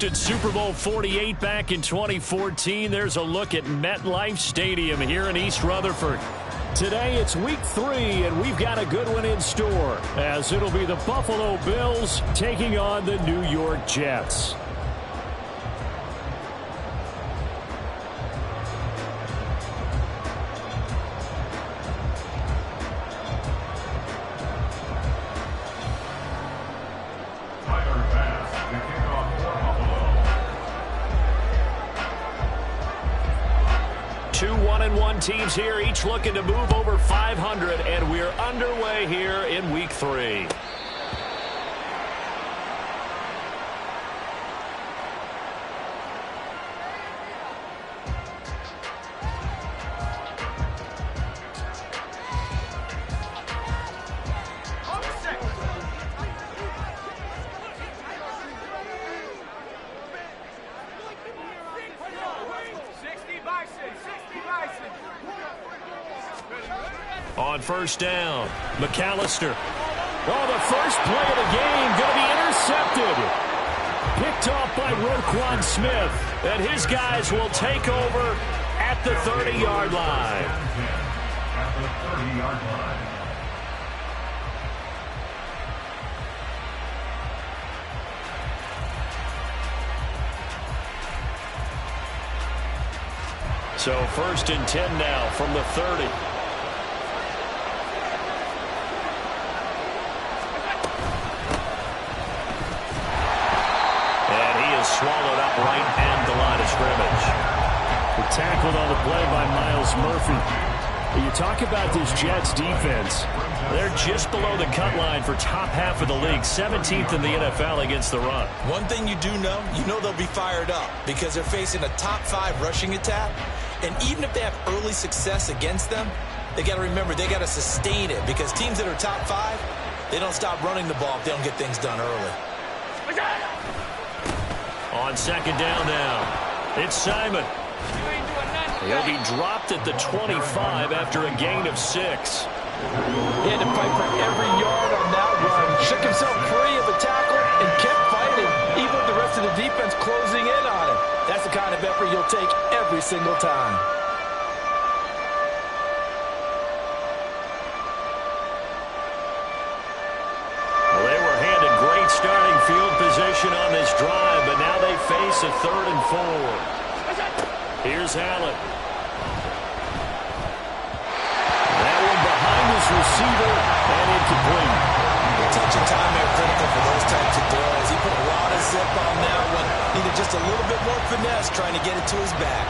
hosted Super Bowl 48 back in 2014. There's a look at MetLife Stadium here in East Rutherford. Today it's week 3, and we've got a good one in store, as it'll be the Buffalo Bills taking on the New York Jets. Two 1-1 teams here, each looking to move over 500, and we're underway here in week 3. On first down, McAllister. Oh, the first play of the game going to be intercepted. Picked off by Roquan Smith. And his guys will take over at the 30-yard line. At the 30-yard line. So first and 10 now from the 30. Swallowed up right at the line of scrimmage. Tackled on the play by Myles Murphy. You talk about this Jets defense. They're just below the cut line for top half of the league, 17th in the NFL against the run. One thing you do know, they'll be fired up because they're facing a top 5 rushing attack. And even if they have early success against them, they got to remember they got to sustain it, because teams that are top 5, they don't stop running the ball if they don't get things done early. On second down now, it's Simon. He'll be dropped at the 25 after a gain of 6. He had to fight for every yard on that run. Shook himself free of the tackle and kept fighting, even with the rest of the defense closing in on him. That's the kind of effort you'll take every single time. Well, they were handed great starting field position on this drive, but now they face a 3rd and 4. Here's Allen. That one behind his receiver and incomplete. The touch and time are critical for those types of throws. He put a lot of zip on that one. Needed just a little bit more finesse trying to get it to his back.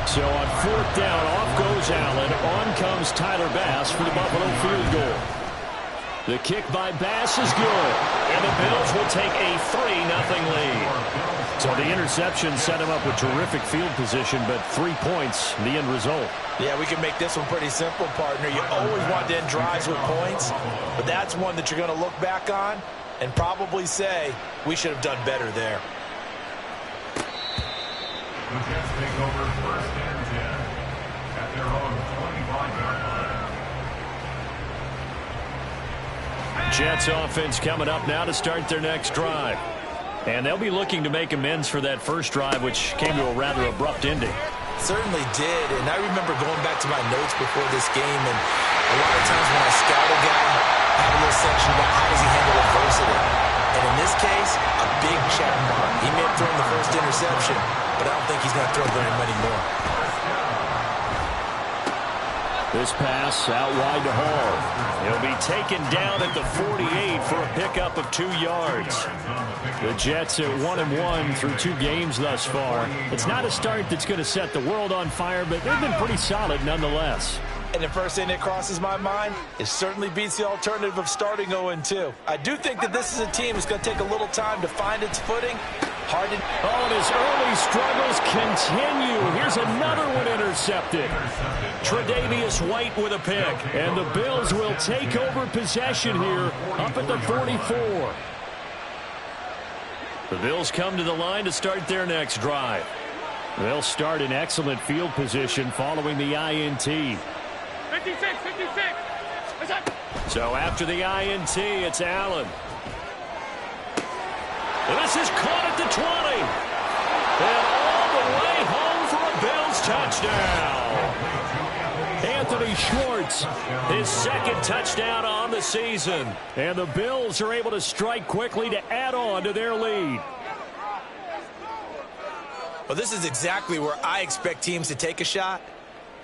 So on 4th down, off goes Allen. On comes Tyler Bass for the Buffalo field goal. The kick by Bass is good. And the Bills will take a 3-0 lead. So the interception set him up with terrific field position, but 3 points, the end result. Yeah, we can make this one pretty simple, partner. You always want to end drives with points, but that's one that you're going to look back on and probably say, we should have done better there. The Jets take over 1st and 10 at their own 25-yard line. Jets offense coming up now to start their next drive. And they'll be looking to make amends for that first drive, which came to a rather abrupt ending. Certainly did, and I remember going back to my notes before this game, and a lot of times when I scout a guy, I have a little section about how does he handle adversity. And in this case, a big check mark. He may have thrown the first interception, but I don't think he's going to throw very many more. This pass out wide to Hall. He'll be taken down at the 48 for a pickup of 2 yards. The Jets at 1-1 through 2 games thus far. It's not a start that's going to set the world on fire, but they've been pretty solid nonetheless. And the first thing that crosses my mind, it certainly beats the alternative of starting 0-2. I do think that this is a team that's going to take a little time to find its footing. Oh, and his early struggles continue. Here's another one intercepted. Tre'Davious White with a pick. And the Bills will take over possession here up at the 44. The Bills come to the line to start their next drive. They'll start in excellent field position following the INT. So after the INT, it's Allen. This is caught at the 20. And all the way home for a Bills touchdown. Anthony Schwartz, his second touchdown on the season. And the Bills are able to strike quickly to add on to their lead. Well, this is exactly where I expect teams to take a shot.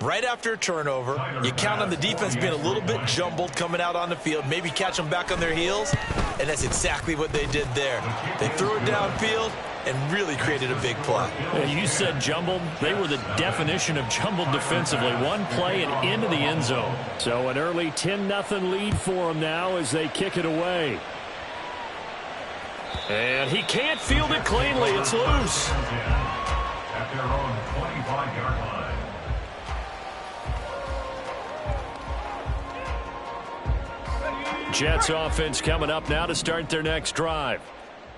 Right after a turnover, you count on the defense being a little bit jumbled coming out on the field, maybe catch them back on their heels, and that's exactly what they did there. They threw it downfield and really created a big play. You said jumbled. They were the definition of jumbled defensively. One play and into the end zone. So an early 10-0 lead for them now as they kick it away. And he can't field it cleanly. It's loose. At their own 25-yard line. Jets offense coming up now to start their next drive.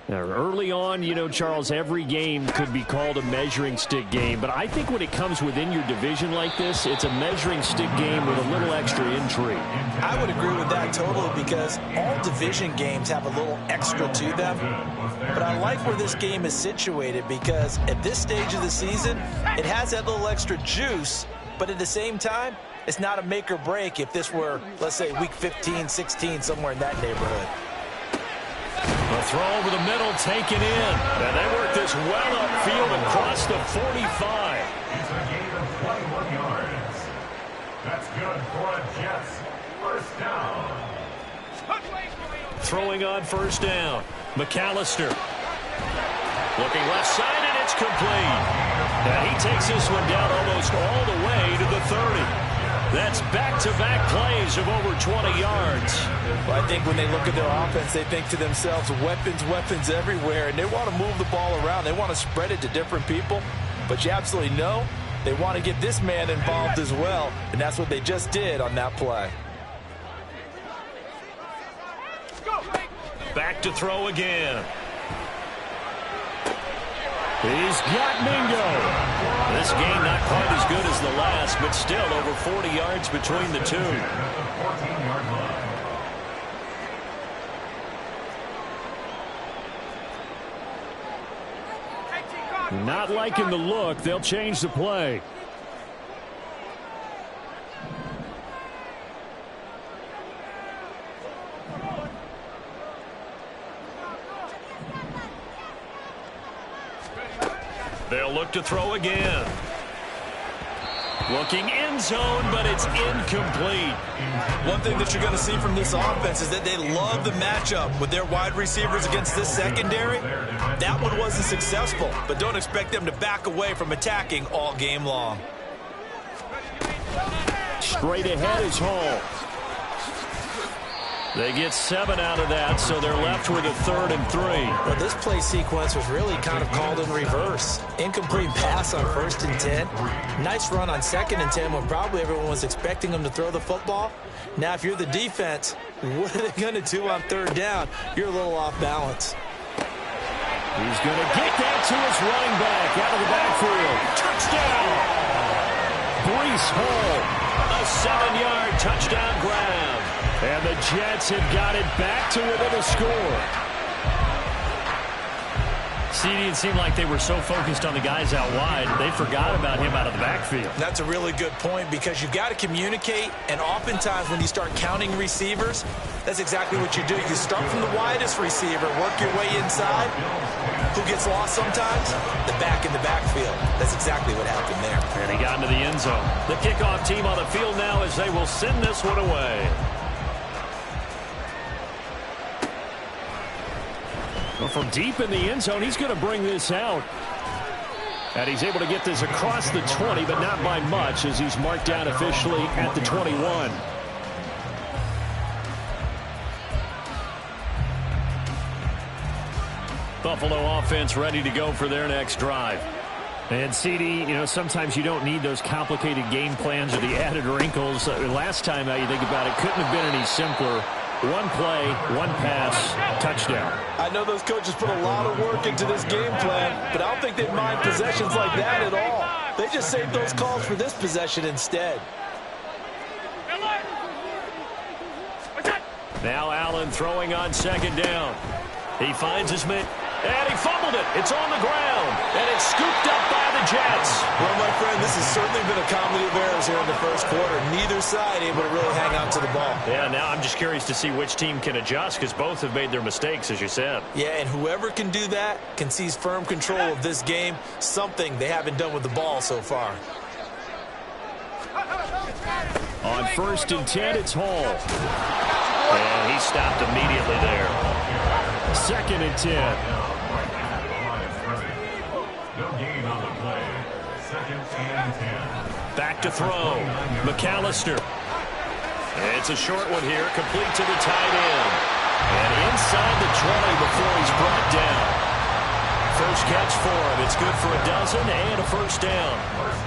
Now, early on, you know, Charles, every game could be called a measuring stick game. But I think when it comes within your division like this, it's a measuring stick game with a little extra intrigue. I would agree with that totally because all division games have a little extra to them. But I like where this game is situated because at this stage of the season, it has that little extra juice. But at the same time, it's not a make or break if this were, let's say, week 15, 16, somewhere in that neighborhood. A throw over the middle, taken in. And they work this well upfield across the 45. It's a gain of 21 yards. That's good for a Jets first down. Throwing on first down. McAllister. Looking left side, and it's complete. And he takes this one down almost all the way to the 30. That's back-to-back plays of over 20 yards. Well, I think when they look at their offense, they think to themselves, weapons, weapons everywhere, and they want to move the ball around. They want to spread it to different people, but you absolutely know they want to get this man involved as well, and that's what they just did on that play. Back to throw again. He's got Mingo. This game not quite as good as the last, but still over 40 yards between the two. At the 14-yard line. Not liking the look. They'll change the play. They'll look to throw again. Looking end zone, but it's incomplete. One thing that you're going to see from this offense is that they love the matchup with their wide receivers against this secondary. That one wasn't successful, but don't expect them to back away from attacking all game long. Straight ahead is Hall. They get 7 out of that, so they're left with a 3rd and 3. Well, this play sequence was really kind of called in reverse. Incomplete pass on 1st and 10. Nice run on 2nd and 10 when probably everyone was expecting them to throw the football. Now, if you're the defense, what are they going to do on 3rd down? You're a little off balance. He's going to get that to his running back out of the backfield. Touchdown! Breece Hall, a 7-yard touchdown grab. And the Jets have got it back to within a score. CD, it seemed like they were so focused on the guys out wide, they forgot about him out of the backfield. That's a really good point because you've got to communicate, and oftentimes when you start counting receivers, that's exactly what you do. You start from the widest receiver, work your way inside. Who gets lost sometimes? The back in the backfield. That's exactly what happened there. And he got into the end zone. The kickoff team on the field now as they will send this one away. Well, from deep in the end zone, he's going to bring this out. And he's able to get this across the 20, but not by much as he's marked down officially at the 21. Buffalo offense ready to go for their next drive. And CD, you know, sometimes you don't need those complicated game plans or the added wrinkles. Last time, now you think about it, couldn't have been any simpler. One play, one pass, touchdown. I know those coaches put a lot of work into this game plan, but I don't think they mind possessions like that at all. They just saved those calls for this possession instead. Now Allen throwing on second down. He finds his man, and he fumbled it. It's on the ground, and it's scooped up by the Jets. Well, my friend, this has certainly been a comedy of errors here in the first quarter. Neither side able to really hang on to the ball. Yeah, now I'm just curious to see which team can adjust, because both have made their mistakes, as you said. Yeah, and whoever can do that can seize firm control of this game, something they haven't done with the ball so far. On 1st and 10, it's Hall. And he stopped immediately there. 2nd and 10. No gain on the play. 2nd and 10. Back to throw. McAllister. It's a short one here, complete to the tight end. And inside the 20 before he's brought down. First catch for him. It's good for a dozen and a first down.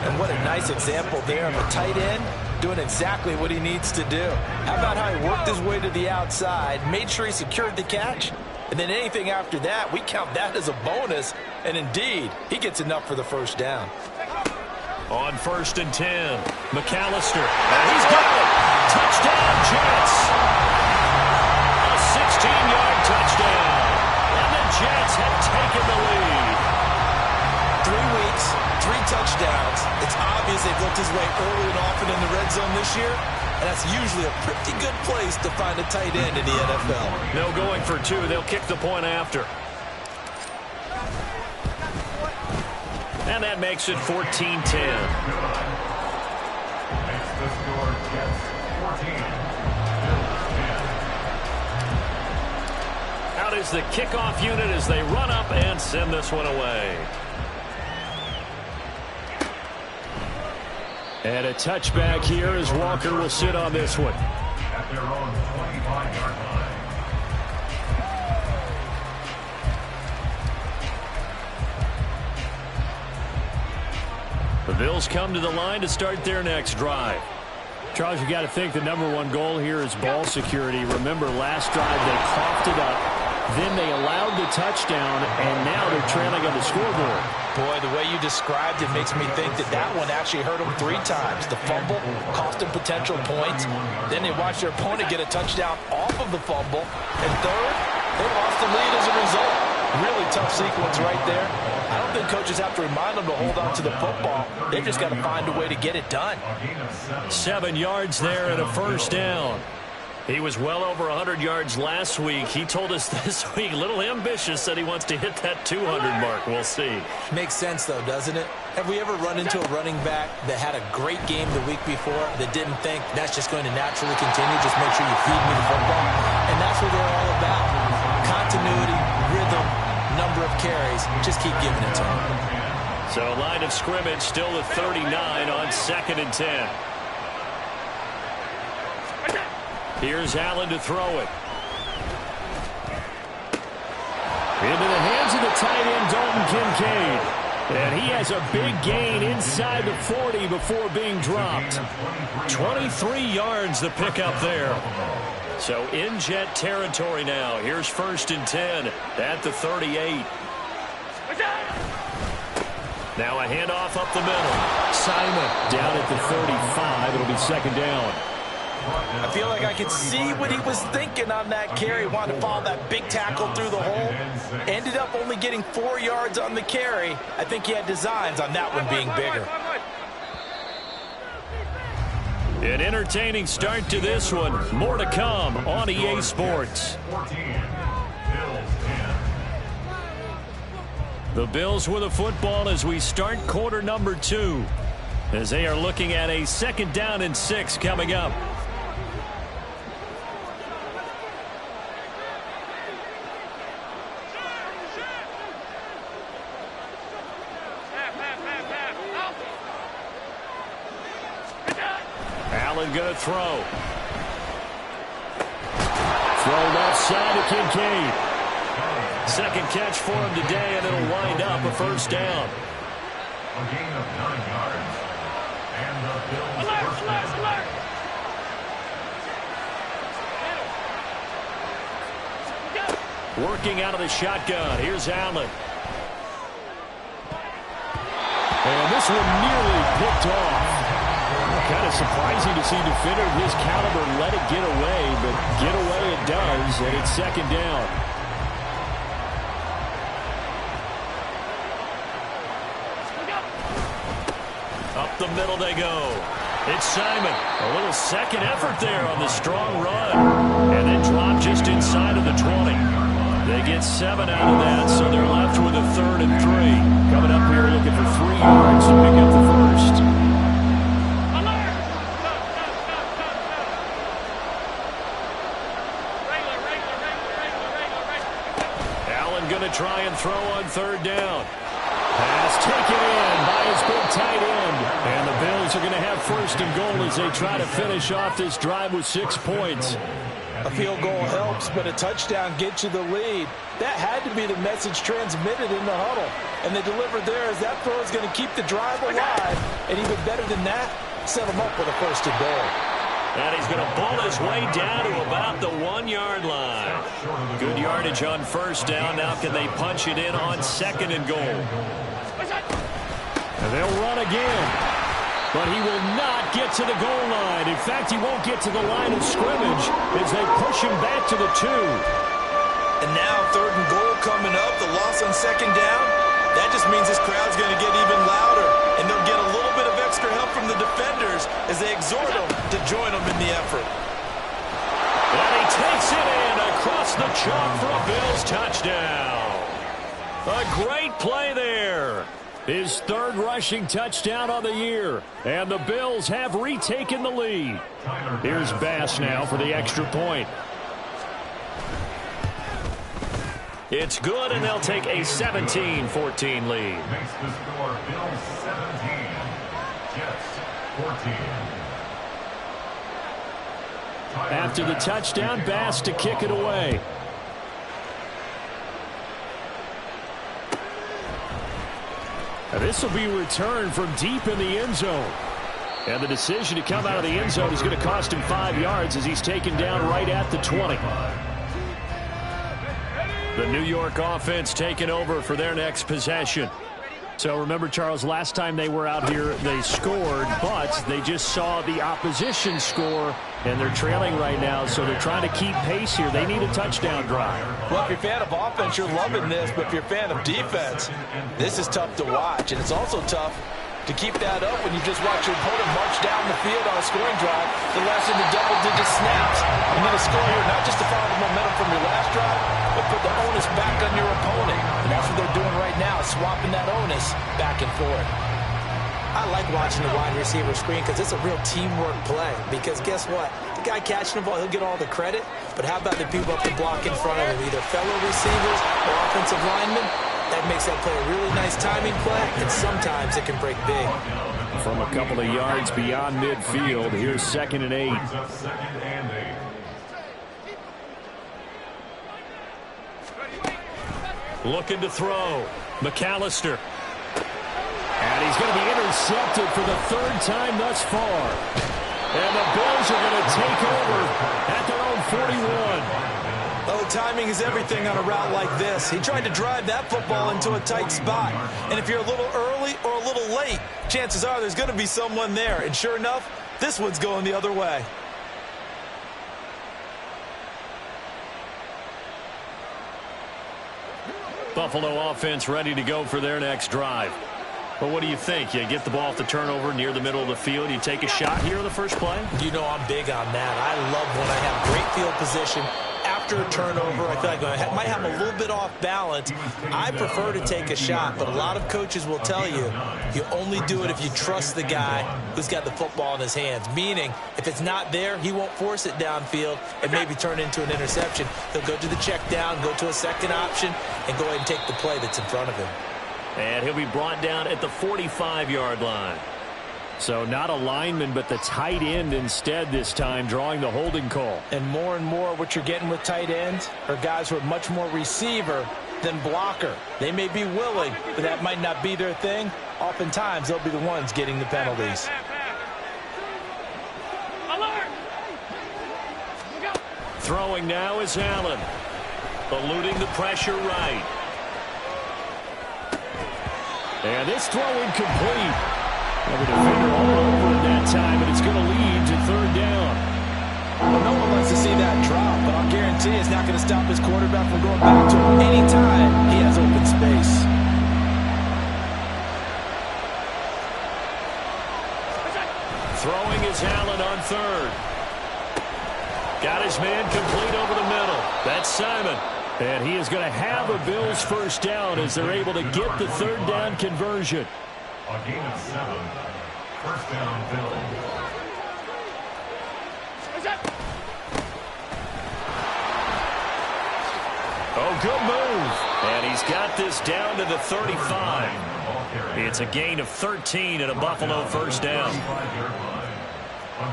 And what a nice example there of a tight end doing exactly what he needs to do. How about how he worked his way to the outside, made sure he secured the catch, and then anything after that, we count that as a bonus. And indeed, he gets enough for the first down. On 1st and 10, McAllister. And he's got it. Touchdown, Jets. A 16-yard touchdown. And the Jets have taken the lead. 3 weeks, 3 touchdowns. It's obvious they've looked his way early and often in the red zone this year, and that's usually a pretty good place to find a tight end in the NFL. No going for 2. They'll kick the point after. And that makes it 14-10. Makes the score Jets 14. Out is the kickoff unit as they run up and send this one away. And a touchback here as Walker will sit on this one. At their own 25-yard line. The Bills come to the line to start their next drive. Charles, you got to think the #1 goal here is ball security. Remember, last drive they coughed it up, then they allowed the touchdown, and now they're trailing on the scoreboard. Boy, the way you described it makes me think that that one actually hurt them 3 times. The fumble cost them potential points. Then they watched their opponent get a touchdown off of the fumble. And third, they lost the lead as a result. Really tough sequence right there. I don't think coaches have to remind them to hold on to the football. They've just got to find a way to get it done. 7 yards there and a first down. He was well over 100 yards last week. He told us this week, a little ambitious, that he wants to hit that 200 mark. We'll see. Makes sense, though, doesn't it? Have we ever run into a running back that had a great game the week before that didn't think that's just going to naturally continue? Just make sure you feed me the football. And that's what they're all about. Continuity, rhythm, number of carries. Just keep giving it to them. So line of scrimmage still at 39 on 2nd and 10. Here's Allen to throw it. Into the hands of the tight end, Dalton Kincaid. And he has a big gain inside the 40 before being dropped. 23 yards the pickup there. So in Jet territory now. Here's 1st and 10 at the 38. Now a handoff up the middle. Simon down at the 35. It'll be 2nd down. I feel like I could see what he was thinking on that carry. Wanted to follow that big tackle through the hole. Ended up only getting 4 yards on the carry. I think he had designs on that one being bigger. An entertaining start to this one. More to come on EA Sports. 14. Bills 10. The Bills with a football as we start quarter number 2. As they are looking at a 2nd down and 6 coming up. Allen going to throw. Throw left side to Kincaid. 2nd catch for him today, and it'll wind up a first down. A gain of 9 yards. And the Bills first down. Working out of the shotgun. Here's Allen. And this one nearly picked off. kind of surprising to see a defender of his caliber let it get away, but get away it does, and it's second down. Up the middle they go. It's Simon. A little second effort there on the strong run. And then drop just inside of the 20. They get 7 out of that, so they're left with a 3rd and 3. Coming up here looking for 3 yards to pick up the first. Allen going to try and throw on 3rd down. Pass taken in by his big tight end. And the Bills are going to have 1st and goal as they try to finish off this drive with 6 points. A field goal helps, but a touchdown gets you the lead. That had to be the message transmitted in the huddle. And they delivered there as that throw is going to keep the drive alive. And even better than that, set them up with a 1st and goal. And he's going to bull his way down to about the 1-yard line. Good yardage on 1st down. Now can they punch it in on 2nd and goal? And they'll run again. But he will not get to the goal line. In fact, he won't get to the line of scrimmage as they push him back to the 2. And now 3rd and goal coming up. The loss on 2nd down. That just means this crowd's going to get even louder. And they'll get a little bit of extra help from the defenders as they exhort them to join them in the effort. And he takes it in across the chalk for a Bills touchdown. A great play there. His 3rd rushing touchdown on the year. And the Bills have retaken the lead. Here's Bass now for the extra point. It's good, and they'll take a 17-14 lead. Makes the score Bills 17, Jets 14. After the touchdown, Bass to kick it away. This will be returned from deep in the end zone. And the decision to come out of the end zone is going to cost him 5 yards as he's taken down right at the 20. The New York offense taking over for their next possession. So remember, Charles, last time they were out here, they scored, but they just saw the opposition score, and they're trailing right now, so they're trying to keep pace here. They need a touchdown drive. Well, if you're a fan of offense, you're loving this, but if you're a fan of defense, this is tough to watch, and it's also tough to keep that up when you just watch your opponent march down the field on a scoring drive, the last in the double-digit snaps. You need to score here, not just to follow the momentum from your last drive, but put the onus back on your opponent. And that's what they're doing right now, swapping that onus back and forth. I like watching the wide receiver screen because it's a real teamwork play. Because guess what? The guy catching the ball, he'll get all the credit. But how about the people up the block in front of him, either fellow receivers or offensive linemen? That makes that play a really nice timing play, and sometimes it can break big. From a couple of yards beyond midfield, here's 2nd and 8. Looking to throw. McAllister. And he's going to be intercepted for the 3rd time thus far. And the Bills are going to take over at their own 41. Oh, timing is everything on a route like this. He tried to drive that football into a tight spot. And if you're a little early or a little late, chances are there's going to be someone there. And sure enough, this one's going the other way. Buffalo offense ready to go for their next drive. But what do you think? You get the ball off the turnover near the middle of the field. You take a shot here on the first play? You know I'm big on that. I love when I have great field position. After a turnover, I feel like I might have a little bit off balance. I prefer to take a shot, but a lot of coaches will tell you, you only do it if you trust the guy who's got the football in his hands. Meaning, if it's not there, he won't force it downfield and maybe turn it into an interception. He'll go to the check down, go to a second option, and go ahead and take the play that's in front of him. And he'll be brought down at the 45-yard line. So not a lineman, but the tight end instead this time, drawing the holding call. And more what you're getting with tight ends are guys who are much more receiver than blocker. They may be willing, but that might not be their thing. Oftentimes, they'll be the ones getting the penalties. Throwing now is Allen. Eluding the pressure right. And this throw incomplete. Well, the defender all over it that time, and it's going to lead to third down. Well, no one wants to see that drop, but I'll guarantee it's not going to stop his quarterback from going back to him any time he has open space. Throwing is Allen on third. Got his man complete over the middle. That's Simon. And he is going to have a Bills first down as they're able to get the third down conversion. A gain of 7. First down, Bills. Oh, good move. And he's got this down to the 35. It's a gain of 13 and a Buffalo first down. A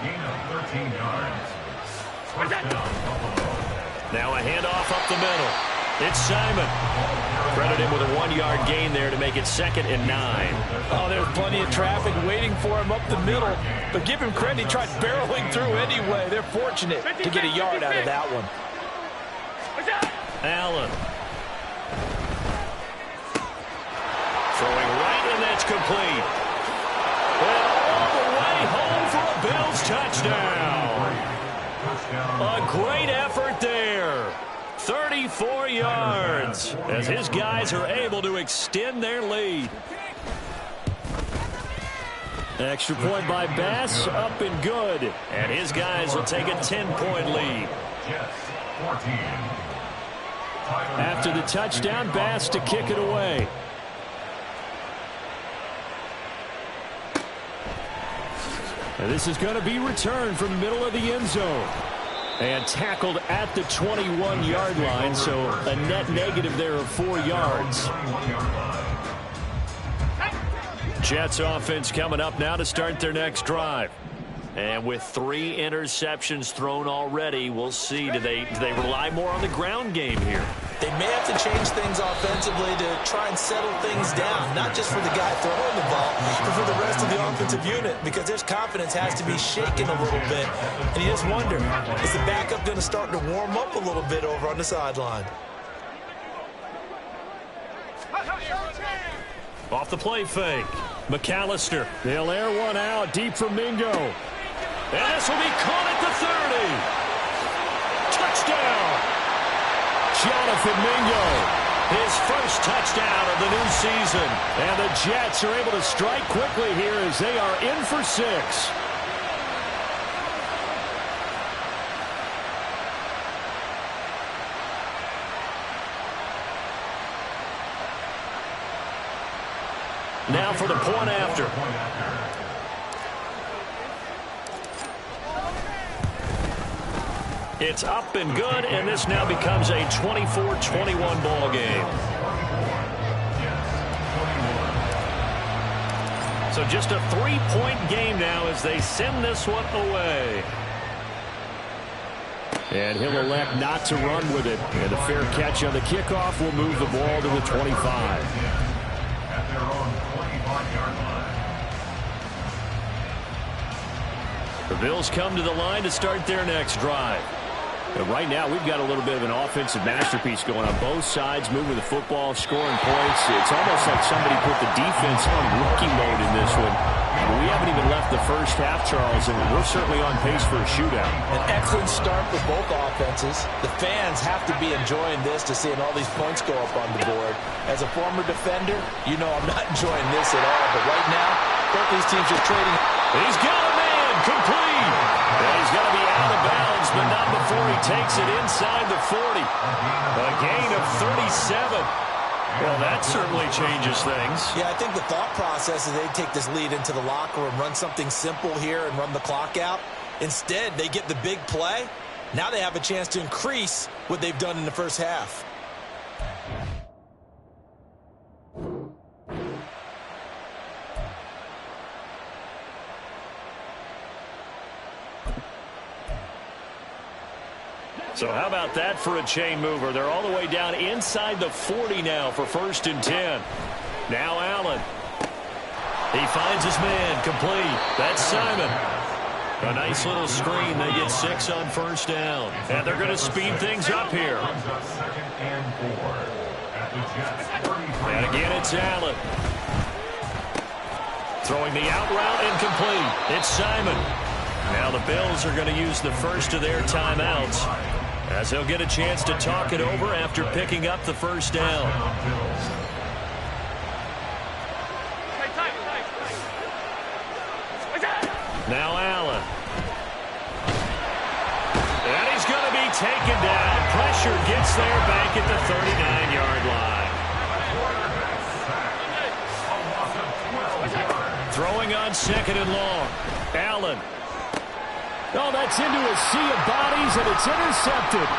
gain of 13 yards. First down, Buffalo. Now a handoff up the middle. It's Simon. Credit him with a 1-yard gain there to make it 2nd and 9. Oh, there's plenty of traffic waiting for him up the middle. But give him credit, he tried barreling through anyway. They're fortunate to get a yard out of that one. Allen. Throwing right, and that's complete. And all the way home for a Bills touchdown. A great effort there. 34 yards as his guys are able to extend their lead. Extra point by Bass, up and good. And his guys will take a 10-point lead. After the touchdown, Bass to kick it away. And this is going to be returned from the middle of the end zone. And tackled at the 21-yard line, so a net negative there of 4 yards. Jets offense coming up now to start their next drive. And with 3 interceptions thrown already, we'll see. Do they rely more on the ground game here? They may have to change things offensively to try and settle things down, not just for the guy throwing the ball, but for the rest of the offensive unit, because their confidence has to be shaken a little bit. And you just wonder, is the backup going to start to warm up a little bit over on the sideline? Off the play fake. McAllister. They'll air one out deep for Mingo. And this will be caught at the 30. Touchdown. Jonathan Mingo. His first touchdown of the new season. And the Jets are able to strike quickly here as they are in for 6. Now for the point after. It's up and good, and this now becomes a 24-21 ball game. So just a 3-point game now as they send this one away. And he'll elect not to run with it. And a fair catch on the kickoff will move the ball to the 25. The Bills come to the line to start their next drive. And right now, we've got a little bit of an offensive masterpiece going on both sides, moving the football, scoring points. It's almost like somebody put the defense on rookie mode in this one. We haven't even left the first half, Charles, and we're certainly on pace for a shootout. An excellent start for both offenses. The fans have to be enjoying this to seeing all these points go up on the board. As a former defender, you know I'm not enjoying this at all. But right now, both these teams are trading. He's got a man complete. And he's going to be out of bounds, but not before he takes it inside the 40. A gain of 37. Well, that certainly changes things. Yeah, I think the thought process is they take this lead into the locker room, run something simple here and run the clock out. Instead, they get the big play. Now they have a chance to increase what they've done in the first half. So how about that for a chain mover? They're all the way down inside the 40 now for 1st and 10. Now Allen. He finds his man complete. That's Simon. A nice little screen. They get 6 on 1st down. And they're going to speed things up here. And again, it's Allen. Throwing the out route incomplete. It's Simon. Now the Bills are going to use the first of their timeouts as they'll get a chance to talk it over after picking up the first down. Now Allen. And he's going to be taken down. Pressure gets there back at the 39-yard line. Throwing on second and long. Allen. Oh, that's into a sea of bodies, and it's intercepted.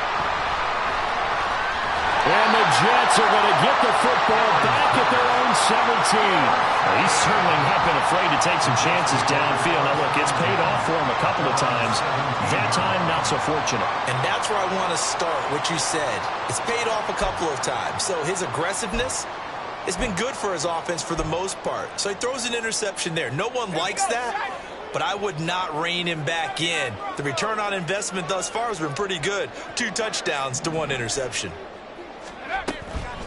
And the Jets are going to get the football back at their own 17. Well, he's certainly not been afraid to take some chances downfield. Now, look, it's paid off for him a couple of times. That time, not so fortunate. And that's where I want to start, what you said. It's paid off a couple of times. So his aggressiveness has been good for his offense for the most part. So he throws an interception there. No one likes that, but I would not rein him back in. The return on investment thus far has been pretty good. 2 touchdowns to 1 interception.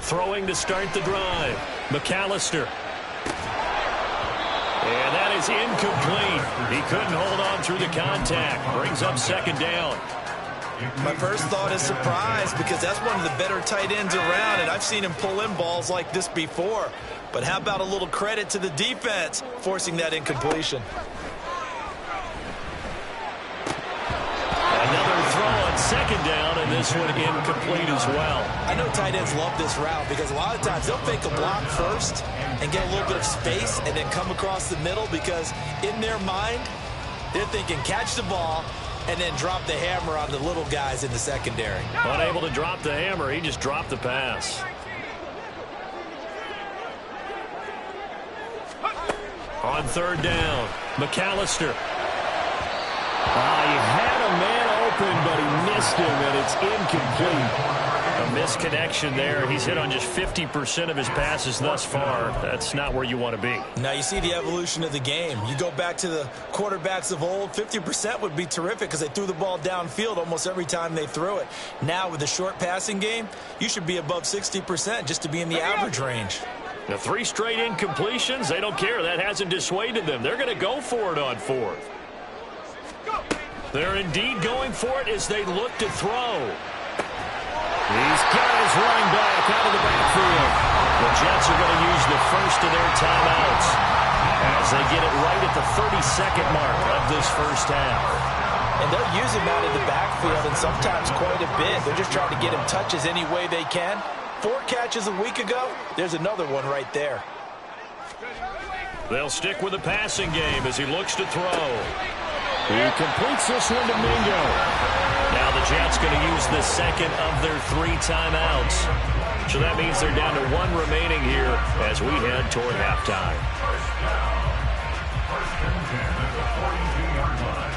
Throwing to start the drive. McAllister. And that is incomplete. He couldn't hold on through the contact. Brings up second down. My first thought is surprise because that's one of the better tight ends around, and I've seen him pull in balls like this before. But how about a little credit to the defense forcing that incompletion? Another throw on second down, and this one incomplete as well. I know tight ends love this route because a lot of times they'll fake a block first and get a little bit of space and then come across the middle because in their mind, they're thinking catch the ball and then drop the hammer on the little guys in the secondary. Unable to drop the hammer, he just dropped the pass. On third down, McAllister. He had a man open, but he missed him, and it's incomplete. A misconnection there. He's hit on just 50% of his passes thus far. That's not where you want to be. Now you see the evolution of the game. You go back to the quarterbacks of old, 50% would be terrific because they threw the ball downfield almost every time they threw it. Now with the short passing game, you should be above 60% just to be in the average range. The 3 straight incompletions, they don't care. That hasn't dissuaded them. They're going to go for it on 4th. They're indeed going for it as they look to throw. He's got his running back out of the backfield. The Jets are going to use the first of their timeouts as they get it right at the 32nd mark of this first half. And they'll use him out of the backfield and sometimes quite a bit. They're just trying to get him touches any way they can. 4 catches a week ago, there's another one right there. They'll stick with the passing game as he looks to throw. He completes this one to Mingo. Now the Jets going to use the second of their 3 timeouts. So that means they're down to 1 remaining here as we head toward halftime. First and 10 at the 42-yard line.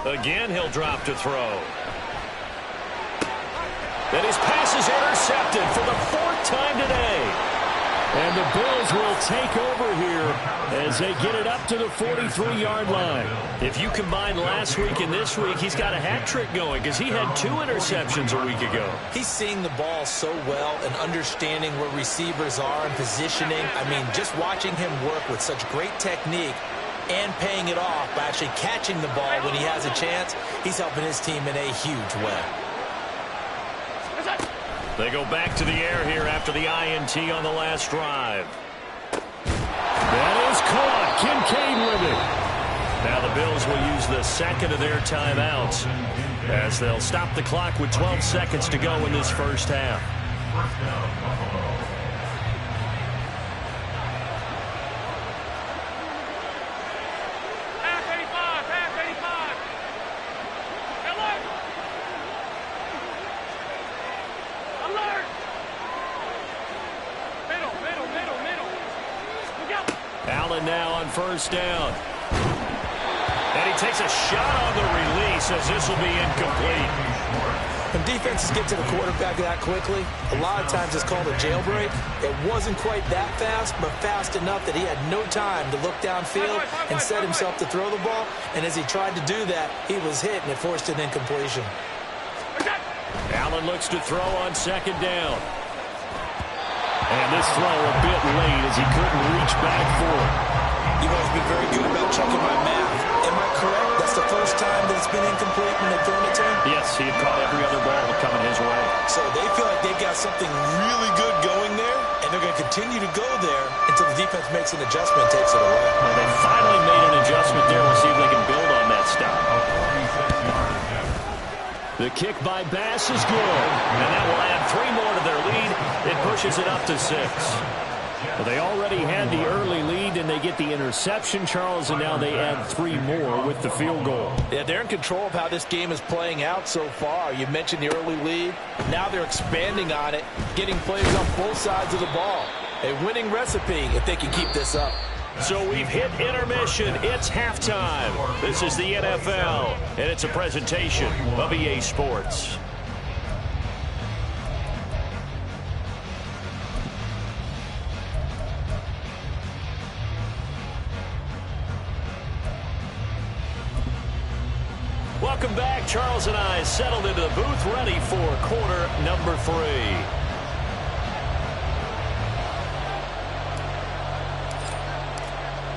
Again, he'll drop to throw. And his pass is intercepted for the 4th time today. And the Bills will take over here as they get it up to the 43-yard line. If you combine last week and this week, he's got a hat trick going because he had 2 interceptions a week ago. He's seeing the ball so well and understanding where receivers are and positioning. I mean, just watching him work with such great technique and paying it off by actually catching the ball when he has a chance, he's helping his team in a huge way. They go back to the air here after the INT on the last drive. That is caught. Kincaid with it. Now the Bills will use the second of their timeouts as they'll stop the clock with 12 seconds to go in this first half. Allen now on first down. And he takes a shot on the release as this will be incomplete. When defenses get to the quarterback that quickly, a lot of times it's called a jailbreak. It wasn't quite that fast, but fast enough that he had no time to look downfield and set himself to throw the ball. And as he tried to do that, he was hit, and it forced an incompletion. Allen looks to throw on second down. And this throw a bit late as he couldn't reach back for it. You've always been very good about checking my math. Am I correct? That's the first time that it's been incomplete when they've thrown it to him? Yes, he had caught every other ball coming his way. So they feel like they've got something really good going there, and they're going to continue to go there until the defense makes an adjustment and takes it away. Well, they finally made an adjustment there. We'll see if they can build on that stop. The kick by Bass is good, and that will add 3 more to their lead. It pushes it up to 6. Well, they already had the early lead, and they get the interception, Charles, and now they add 3 more with the field goal. Yeah, they're in control of how this game is playing out so far. You mentioned the early lead. Now they're expanding on it, getting plays on both sides of the ball. A winning recipe if they can keep this up. So we've hit intermission. It's halftime. This is the NFL, and it's a presentation of EA Sports. Welcome back. Charles and I settled into the booth, ready for quarter number 3.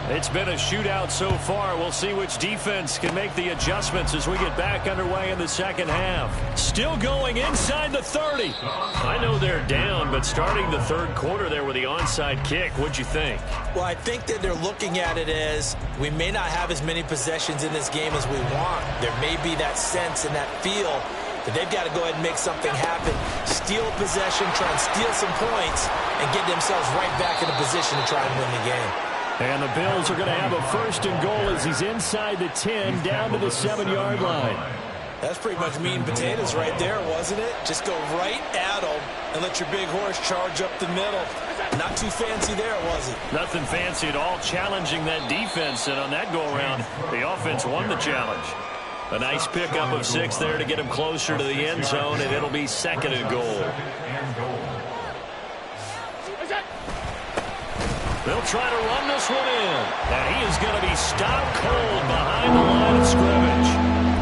It's been a shootout so far. We'll see which defense can make the adjustments as we get back underway in the second half. Still going inside the 30. I know they're down, but starting the third quarter there with the onside kick, what'd you think? Well, I think that they're looking at it as we may not have as many possessions in this game as we want. There may be that sense and that feel that they've got to go ahead and make something happen. Steal possession, try and steal some points, and get themselves right back in a position to try and win the game. And the Bills are going to have a 1st and goal as he's inside the 10, down to the 7-yard line. That's pretty much meat and potatoes right there, wasn't it? Just go right at them and let your big horse charge up the middle. Not too fancy there, was it? Nothing fancy at all, challenging that defense. And on that go-around, the offense won the challenge. A nice pickup of 6 there to get him closer to the end zone, and it'll be 2nd and goal. They'll try to run this one in. And he is going to be stopped cold behind the line of scrimmage.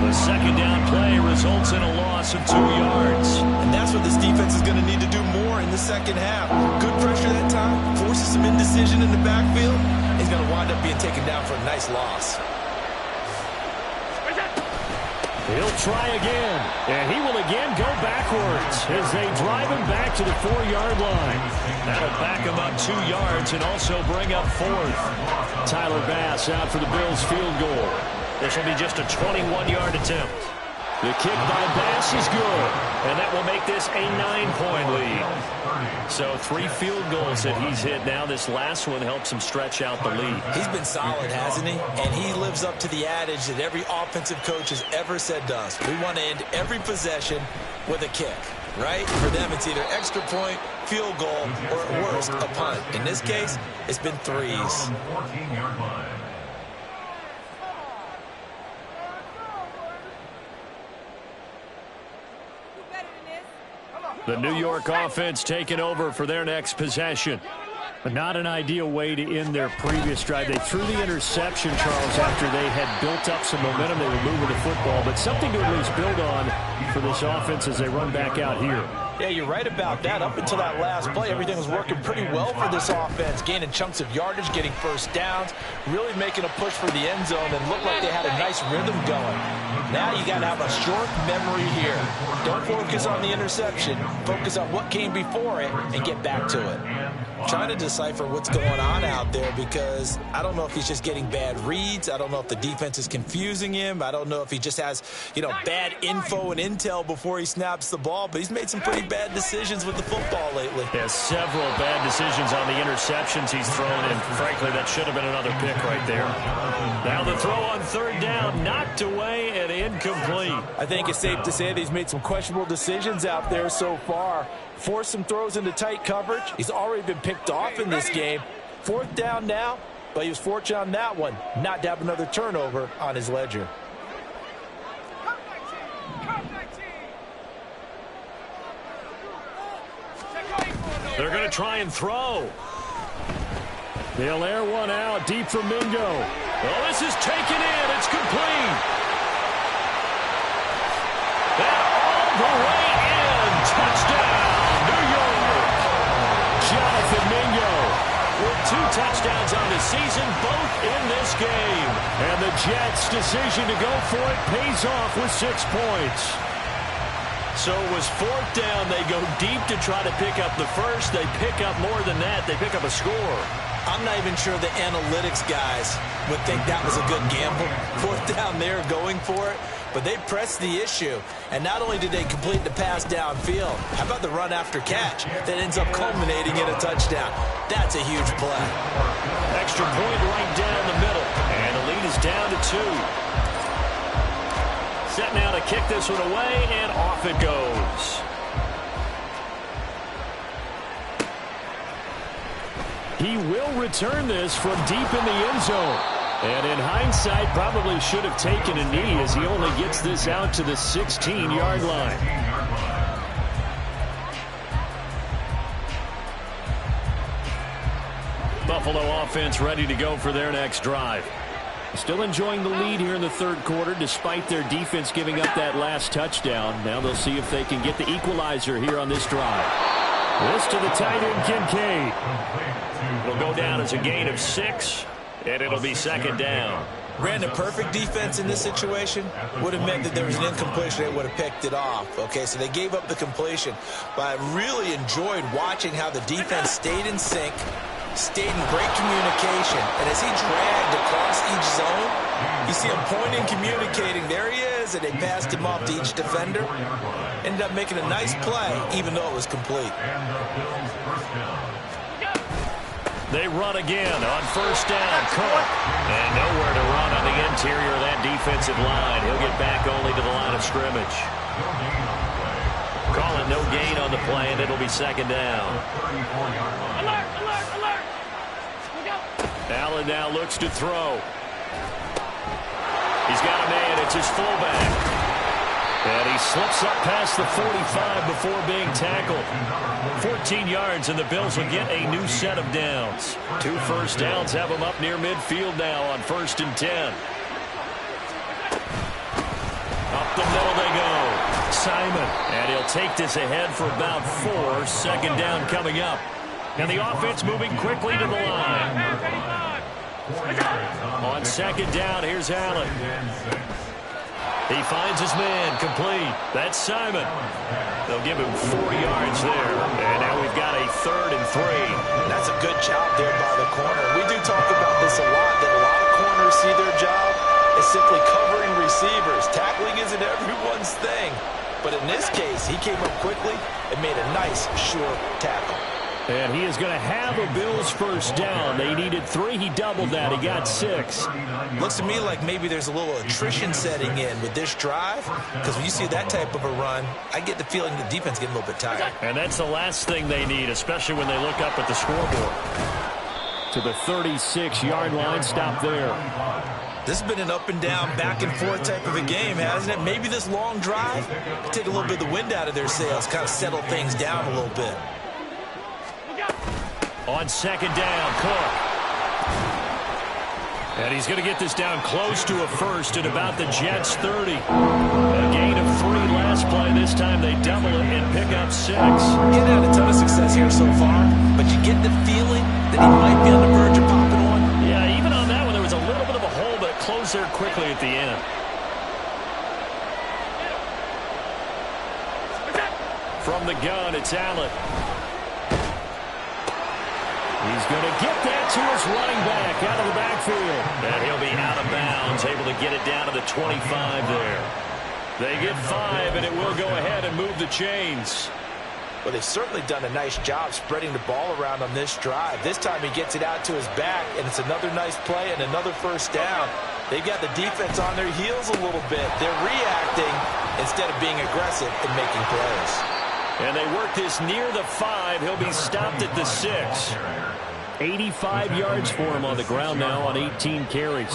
The 2nd down play results in a loss of 2 yards. And that's what this defense is going to need to do more in the second half. Good pressure that time, forces some indecision in the backfield. He's going to wind up being taken down for a nice loss. He'll try again, and he will again go backwards as they drive him back to the 4-yard line. That'll back him up 2 yards and also bring up 4th. Tyler Bass out for the Bills field goal. This will be just a 21-yard attempt. The kick by Bass is good, and that will make this a 9-point lead. So 3 field goals that he's hit now. This last one helps him stretch out the lead. He's been solid, hasn't he? And he lives up to the adage that every offensive coach has ever said to us. We want to end every possession with a kick, right? For them, it's either extra point, field goal, or at worst, a punt. In this case, it's been 3s. The New York offense taking over for their next possession. But not an ideal way to end their previous drive. They threw the interception, Charles, after they had built up some momentum. They were moving the football, but something to at least build on for this offense as they run back out here. Yeah, you're right about that. Up until that last play, everything was working pretty well for this offense, gaining chunks of yardage, getting first downs, really making a push for the end zone, and looked like they had a nice rhythm going. Now you got to have a short memory here. Don't focus on the interception. Focus on what came before it and get back to it. Trying to decipher what's going on out there because I don't know if he's just getting bad reads. I don't know if the defense is confusing him. I don't know if he just has, bad info and intel before he snaps the ball, but he's made some pretty bad decisions with the football lately. Yeah, several bad decisions on the interceptions he's thrown, and frankly, that should have been another pick right there. Now the throw on 3rd down, knocked away and incomplete. I think it's safe to say that he's made some questionable decisions out there so far. Forced some throws into tight coverage. He's already been picked off in this game. 4th down now, but he was fortunate on that one not to have another turnover on his ledger. They're going to try and throw. They'll air one out deep for Mingo. Oh, this is taken in. It's complete. And all the way in. Touchdown, New York. Jonathan Mingo with 2 touchdowns on the season, both in this game. And the Jets' decision to go for it pays off with 6 points. So it was 4th down. They go deep to try to pick up the first. They pick up more than that. They pick up a score. I'm not even sure the analytics guys would think that was a good gamble. 4th down there going for it. But they pressed the issue. And not only did they complete the pass downfield, how about the run after catch that ends up culminating in a touchdown? That's a huge play. Extra point right down the middle. And the lead is down to 2. Set now to kick this one away, and off it goes. He will return this from deep in the end zone. And in hindsight, probably should have taken a knee as he only gets this out to the 16-yard line. Buffalo offense ready to go for their next drive. Still enjoying the lead here in the 3rd quarter despite their defense giving up that last touchdown. Now they'll see if they can get the equalizer here on this drive. This to the tight end, Kincaid. It'll go down as a gain of 6, and it'll be 2nd down. Brandon, perfect defense in this situation would have meant that there was an incompletion. They would have picked it off. Okay, so they gave up the completion. But I really enjoyed watching how the defense stayed in sync, stayed in great communication. And as he dragged across each zone, you see him pointing, communicating. There he is, and they passed him off to each defender. Ended up making a nice play, even though it was complete. They run again on 1st down. Cook. And nowhere to run on the interior of that defensive line. He'll get back only to the line of scrimmage. Call it no gain on the play, and it'll be 2nd down. Alert, alert, alert. Look out. Allen now looks to throw. He's got a man. It's his fullback. And he slips up past the 45 before being tackled. 14 yards, and the Bills will get a new set of downs. 2 first downs have them up near midfield now on 1st and 10. Up the middle they go. Simon, and he'll take this ahead for about 4. 2nd down coming up. And the offense moving quickly to the line. On 2nd down, here's Allen. He finds his man, complete. That's Simon. They'll give him 4 yards there. And now we've got a 3rd and 3. That's a good job there by the corner. We do talk about this a lot, that a lot of corners see their job as simply covering receivers. Tackling isn't everyone's thing. But in this case, he came up quickly and made a nice, sure tackle. And he is going to have a Bills 1st down. They needed 3. He doubled that. He got 6. Looks to me like maybe there's a little attrition setting in with this drive, because when you see that type of a run, I get the feeling the defense getting a little bit tired. And that's the last thing they need, especially when they look up at the scoreboard. To the 36-yard line, stop there. This has been an up and down, back and forth type of a game, hasn't it? Maybe this long drive could take a little bit of the wind out of their sails, kind of settle things down a little bit. On 2nd down, Cook. And he's going to get this down close to a first at about the Jets' 30. A gain of 3 last play. This time they double it and pick up 6. He's had a ton of success here so far, but you get the feeling that he might be on the verge of popping one. Yeah, even on that one, there was a little bit of a hole, but it closed there quickly at the end. From the gun, it's Allen. He's going to get that to his running back out of the backfield. And he'll be out of bounds, able to get it down to the 25 there. They get 5, and it will go ahead and move the chains. Well, they've certainly done a nice job spreading the ball around on this drive. This time he gets it out to his back, and it's another nice play and another 1st down. They've got the defense on their heels a little bit. They're reacting instead of being aggressive and making plays. And they work this near the 5. He'll be stopped at the 6. 85 yards for him on the ground now on 18 carries.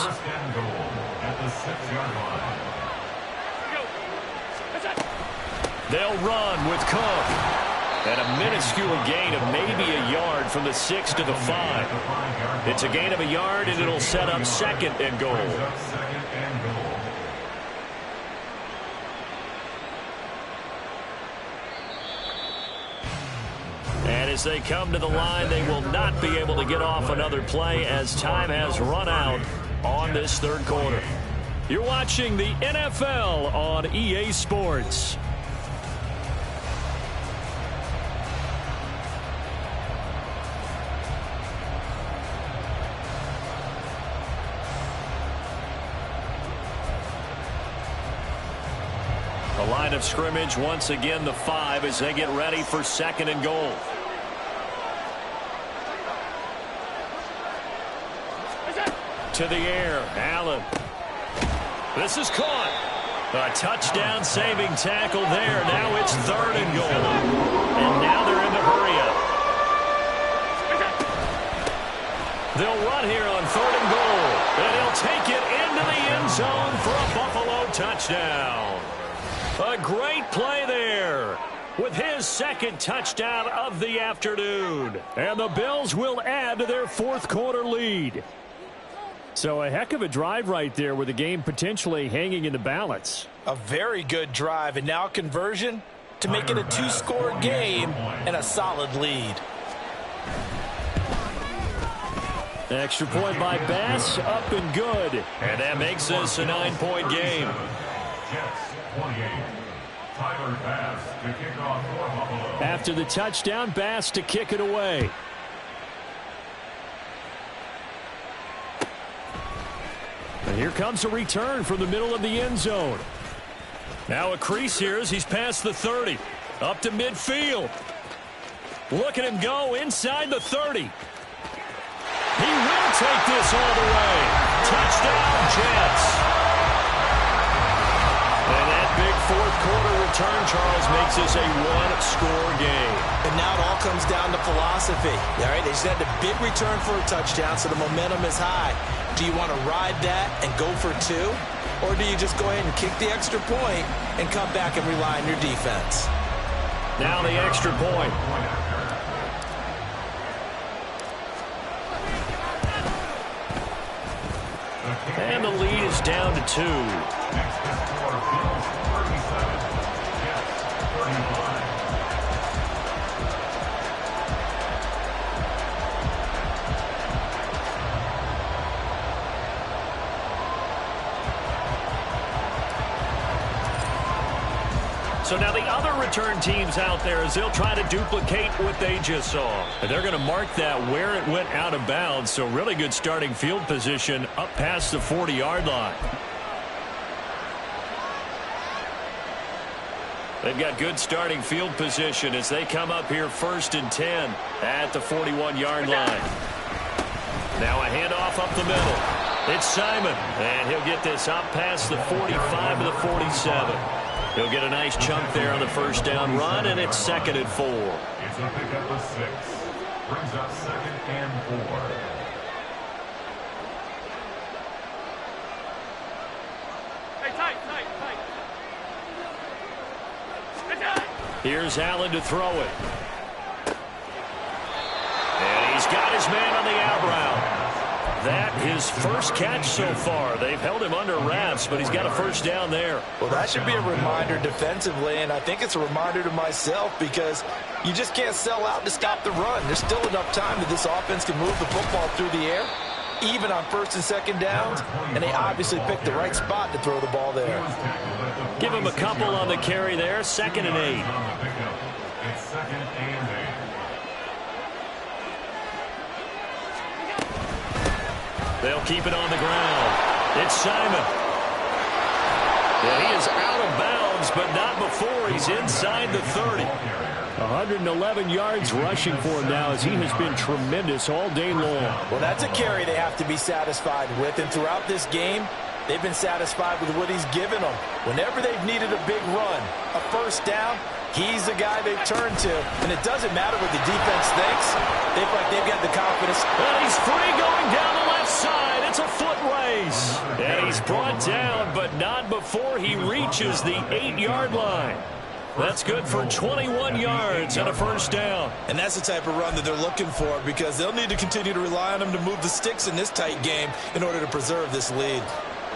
They'll run with Cook. And a minuscule gain of maybe a yard from the 6 to the 5. It's a gain of a yard, and it'll set up 2nd and goal. And as they come to the line, they will not be able to get off another play as time has run out on this 3rd quarter. You're watching the NFL on EA Sports. The line of scrimmage once again the 5 as they get ready for 2nd and goal. To the air, Allen. This is caught. A touchdown saving tackle there. Now it's 3rd and goal. And now they're in the hurry up. They'll run here on 3rd and goal. And he'll take it into the end zone for a Buffalo touchdown. A great play there with his 2nd touchdown of the afternoon. And the Bills will add to their 4th quarter lead. So a heck of a drive right there with the game potentially hanging in the balance. A very good drive, and now conversion to make it a 2-score game and a solid lead. Extra point by Bass, up and good. And that makes this a 9-point game. Tyler Bass to kick off for Buffalo. After the touchdown, Bass to kick it away. And here comes a return from the middle of the end zone. Now a crease here as he's past the 30. Up to midfield. Look at him go inside the 30. He will take this all the way. Touchdown, Jets. And that big 4th quarter return, Charles, makes this a 1-score game. And now it all comes down to philosophy. All right, they just had a big return for a touchdown, so the momentum is high. Do you want to ride that and go for 2? Or do you just go ahead and kick the extra point and come back and rely on your defense? Now the extra point. And the lead is down to 2. Next to score, Bills 37, Jets 35. So now the other return teams out there as they'll try to duplicate what they just saw. And they're going to mark that where it went out of bounds. So really good starting field position up past the 40-yard line. They've got good starting field position as they come up here 1st and 10 at the 41-yard line. Now a handoff up the middle. It's Simon, and he'll get this up past the 45 to the 47. He'll get a nice chunk there on the 1st down run, and it's 2nd and 4. It's a pickup of 6. Brings up 2nd and 4. Hey, tight. Here's Allen to throw it. And he's got his man on the out route. That his first catch so far. They've held him under wraps, but he's got a 1st down there. Well, that should be a reminder defensively, and I think it's a reminder to myself because you just can't sell out to stop the run. There's still enough time that this offense can move the football through the air, even on 1st and 2nd downs, and they obviously picked the right spot to throw the ball there. Give him a couple on the carry there, 2nd and 8. It's 2nd and 8. They'll keep it on the ground. It's Simon. Yeah, he is out of bounds, but not before he's inside the 30. 111 yards rushing for him now as he has been tremendous all day long. Well, that's a carry they have to be satisfied with, and throughout this game, they've been satisfied with what he's given them. Whenever they've needed a big run, a 1st down, he's the guy they've turned to, and it doesn't matter what the defense thinks. They feel like they've got the confidence. Well, he's free going down the left side. It's a foot race. And he's brought down, but not before he reaches the 8-yard line. That's good for 21 yards and a first down. And that's the type of run that they're looking for, because they'll need to continue to rely on him to move the sticks in this tight game in order to preserve this lead.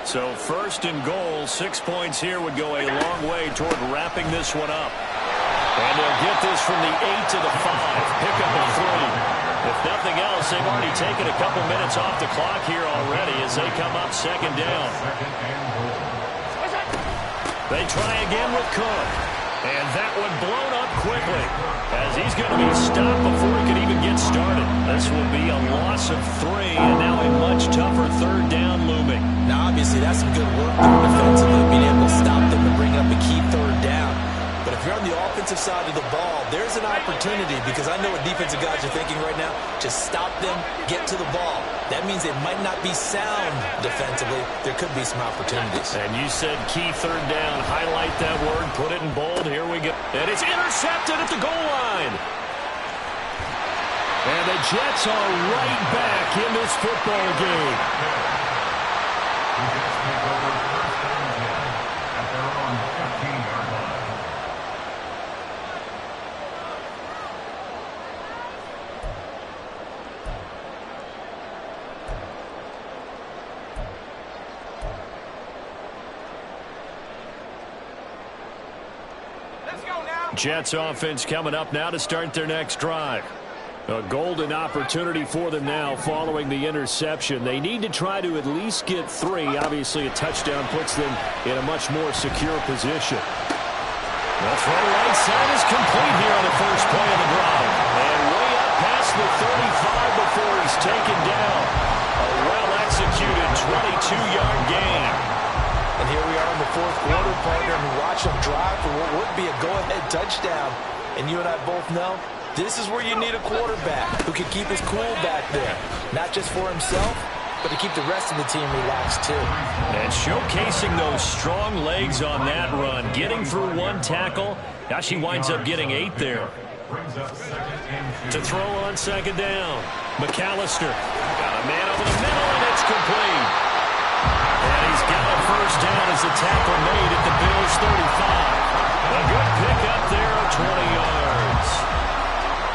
So first and goal, 6 points here would go a long way toward wrapping this one up. And they'll get this from the 8 to the 5. Pick up a 3. If nothing else, they've already taken a couple minutes off the clock here already as they come up second down. They try again with Cook. And that one blown up quickly as he's going to be stopped before he can even get started. This will be a loss of 3 and now a much tougher third down looming. Now, obviously, that's some good work there defensively, being able to stop them and bring up a key third down. But if you're on the offensive side of the ball, there's an opportunity, because I know what defensive guys are thinking right now. Just stop them, get to the ball. That means it might not be sound defensively. There could be some opportunities. And you said key third down. Highlight that word. Put it in bold. Here we go. And it's intercepted at the goal line. And the Jets are right back in this football game. Jets offense coming up now to start their next drive. A golden opportunity for them now following the interception. They need to try to at least get 3. Obviously, a touchdown puts them in a much more secure position. The throw right side is complete here on the first play of the drive. And way up past the 35 before he's taken down. A well-executed 22-yard gain. And here we are in the fourth quarter, partner, and watch them drive for what would be a go-ahead touchdown. And you and I both know this is where you need a quarterback who can keep his cool back there. Not just for himself, but to keep the rest of the team relaxed too. And showcasing those strong legs on that run. Getting through one tackle. Gosh, he winds up getting 8 there. To throw on second down. McAllister. Got a man over the middle, and it's complete. And he's got a first down as the tackle made at the Bills' 35. A good pickup there of 20 yards.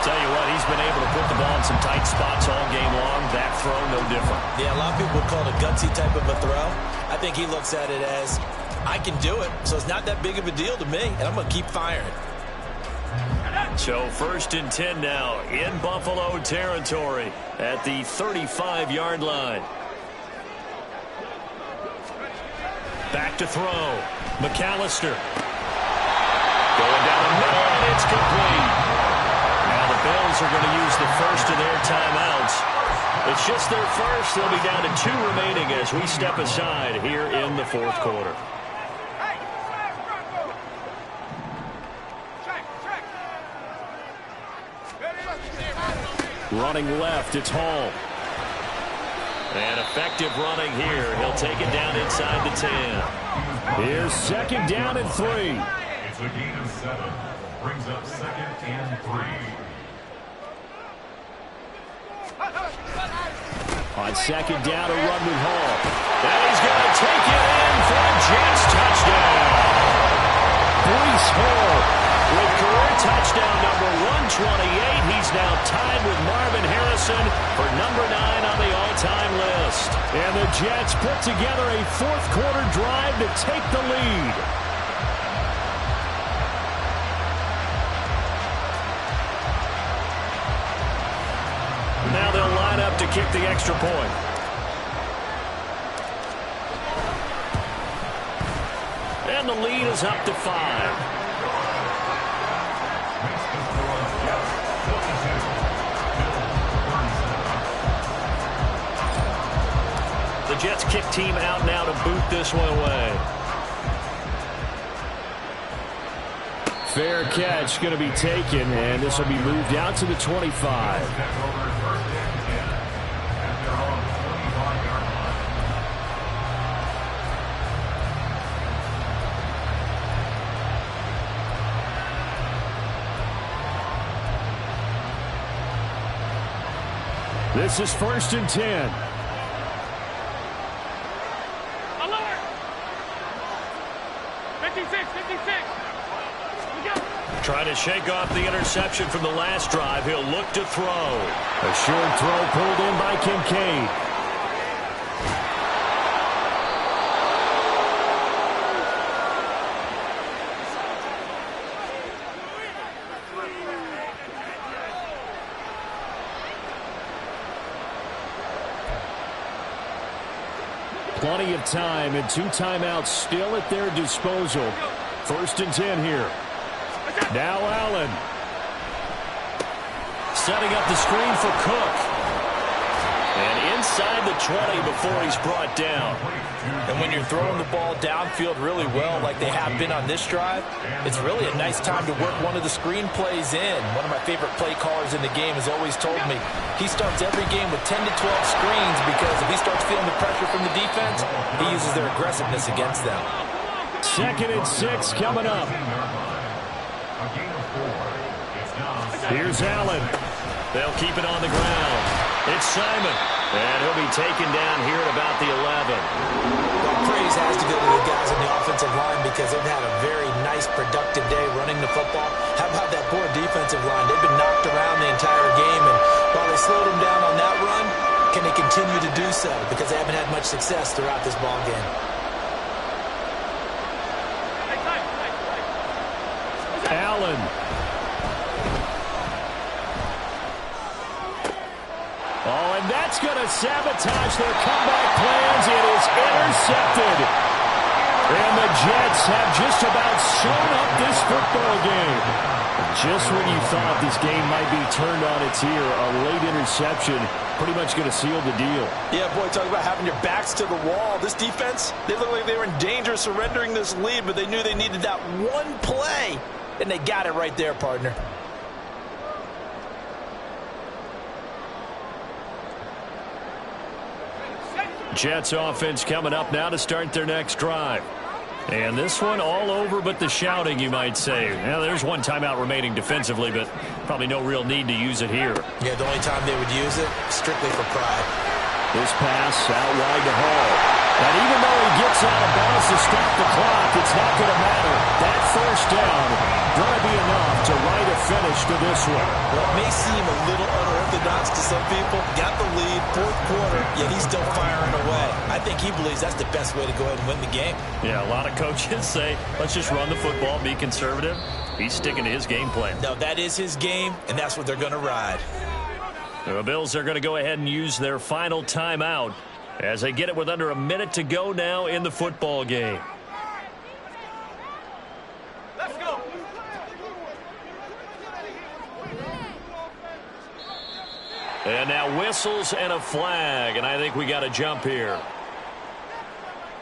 Tell you what, he's been able to put the ball in some tight spots all game long. That throw, no different. Yeah, a lot of people would call it a gutsy type of a throw. I think he looks at it as, I can do it, so it's not that big of a deal to me, and I'm going to keep firing. So first and 10 now in Buffalo territory at the 35-yard line. Back to throw. McAllister. Going down the middle, and it's complete. Now the Bills are going to use the first of their timeouts. It's just their first. They'll be down to 2 remaining as we step aside here in the fourth quarter. Running left, it's Hall. And effective running here. He'll take it down inside the 10. Here's second down and 3. It's a gain of 7. Brings up second and 3. On second down, a run with Hall. And he's going to take it in for a Jets touchdown. Breece Hall with career touchdown number 128. He's now tied with Marvin Harrison for number 9 on the all-time list. And the Jets put together a fourth quarter drive to take the lead. Now they'll line up to kick the extra point. And the lead is up to 5. The Jets kick team out now to boot this one away. Fair catch going to be taken, and this will be moved out to the 25. This is first and 10. Alert! 56, 56. We go. Trying to shake off the interception from the last drive. He'll look to throw. A short throw pulled in by Kincaid. Plenty of time and 2 timeouts still at their disposal. 1st and 10 here. Now Allen. Setting up the screen for Cook. And inside the 20 before he's brought down. And when you're throwing the ball downfield really well like they have been on this drive, it's really a nice time to work one of the screen plays in. One of my favorite play callers in the game has always told me he starts every game with 10 to 12 screens because if he starts feeling the pressure from the defense, he uses their aggressiveness against them. 2nd and 6 coming up. Here's Allen. They'll keep it on the ground. It's Simon. And he'll be taken down here at about the 11. Well, praise has to go to the guys on the offensive line because they've had a very nice, productive day running the football. How about that poor defensive line? They've been knocked around the entire game, and while they slowed them down on that run, can they continue to do so? Because they haven't had much success throughout this ball game. Allen. Oh, and that's going to sabotage their comeback plans. It is intercepted. And the Jets have just about sewn up this football game. Just when you thought this game might be turned on its ear, a late interception pretty much going to seal the deal. Yeah, boy, talk about having your backs to the wall. This defense, they look like they were in danger of surrendering this lead, but they knew they needed that one play. And they got it right there, partner. Jets offense coming up now to start their next drive. And this one all over but the shouting, you might say. Now, there's 1 timeout remaining defensively, but probably no real need to use it here. Yeah, the only time they would use it, strictly for pride. This pass out wide to Hall. And even though he gets out of bounds to stop the clock, it's not going to matter. That 1st down going to be enough to write a finish to this one. Well, it may seem a little unorthodox to some people. Got the lead, 4th quarter, yet he's still firing away. I think he believes that's the best way to go ahead and win the game. Yeah, a lot of coaches say, let's just run the football, be conservative. He's sticking to his game plan. No, that is his game, and that's what they're going to ride. The Bills are going to go ahead and use their final timeout as they get it with under a minute to go now in the football game. Let's go. And now whistles and a flag, and I think we got a jump here.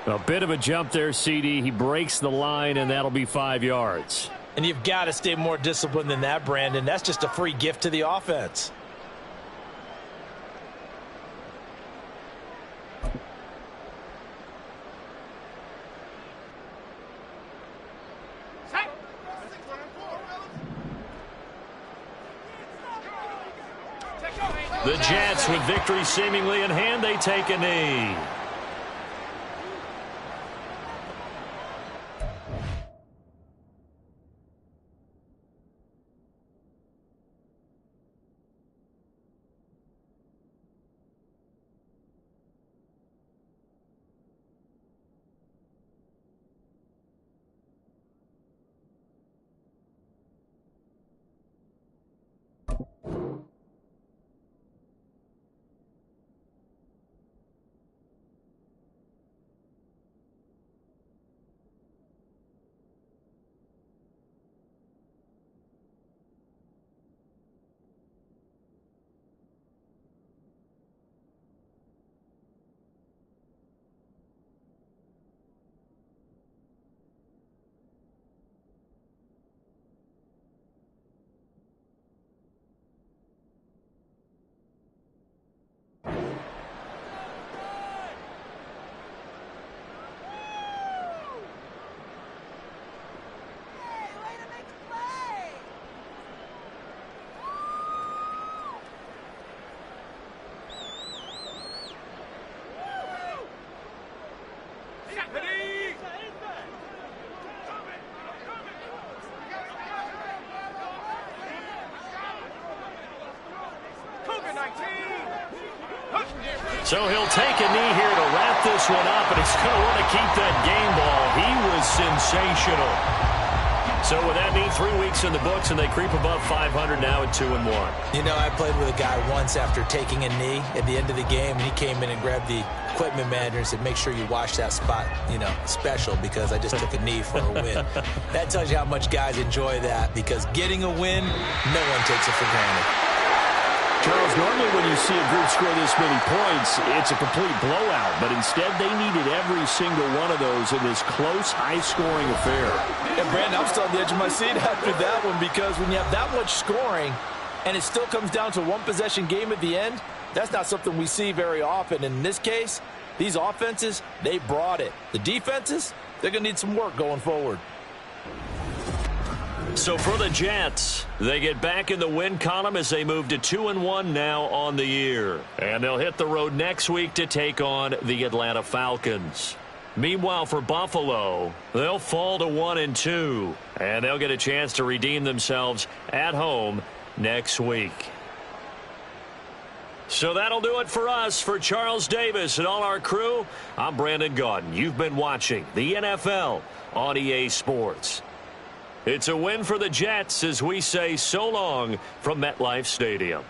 A bit of a jump there, CD. He breaks the line, and that'll be 5 yards. And you've got to stay more disciplined than that, Brandon. That's just a free gift to the offense. The Jets, with victory seemingly in hand, they take a knee. So he'll take a knee here to wrap this one up, and he's going to want to keep that game ball. He was sensational. So with that knee, 3 weeks in the books, and they creep above 500 now at 2-1. You know, I played with a guy once after taking a knee at the end of the game, and he came in and grabbed the equipment manager and said, make sure you wash that spot, you know, special, because I just took a knee for a win. That tells you how much guys enjoy that, because getting a win, no one takes it for granted. Charles, normally when you see a group score this many points, it's a complete blowout. But instead, they needed every single one of those in this close, high-scoring affair. And, Brandon, I'm still on the edge of my seat after that one, because when you have that much scoring and it still comes down to one possession game at the end, that's not something we see very often. And in this case, these offenses, they brought it. The defenses, they're going to need some work going forward. So for the Jets, they get back in the win column as they move to 2-1 now on the year. And they'll hit the road next week to take on the Atlanta Falcons. Meanwhile, for Buffalo, they'll fall to 1-2. And they'll get a chance to redeem themselves at home next week. So that'll do it for us. For Charles Davis and all our crew, I'm Brandon Gaudin. You've been watching the NFL on EA Sports. It's a win for the Jets as we say so long from MetLife Stadium.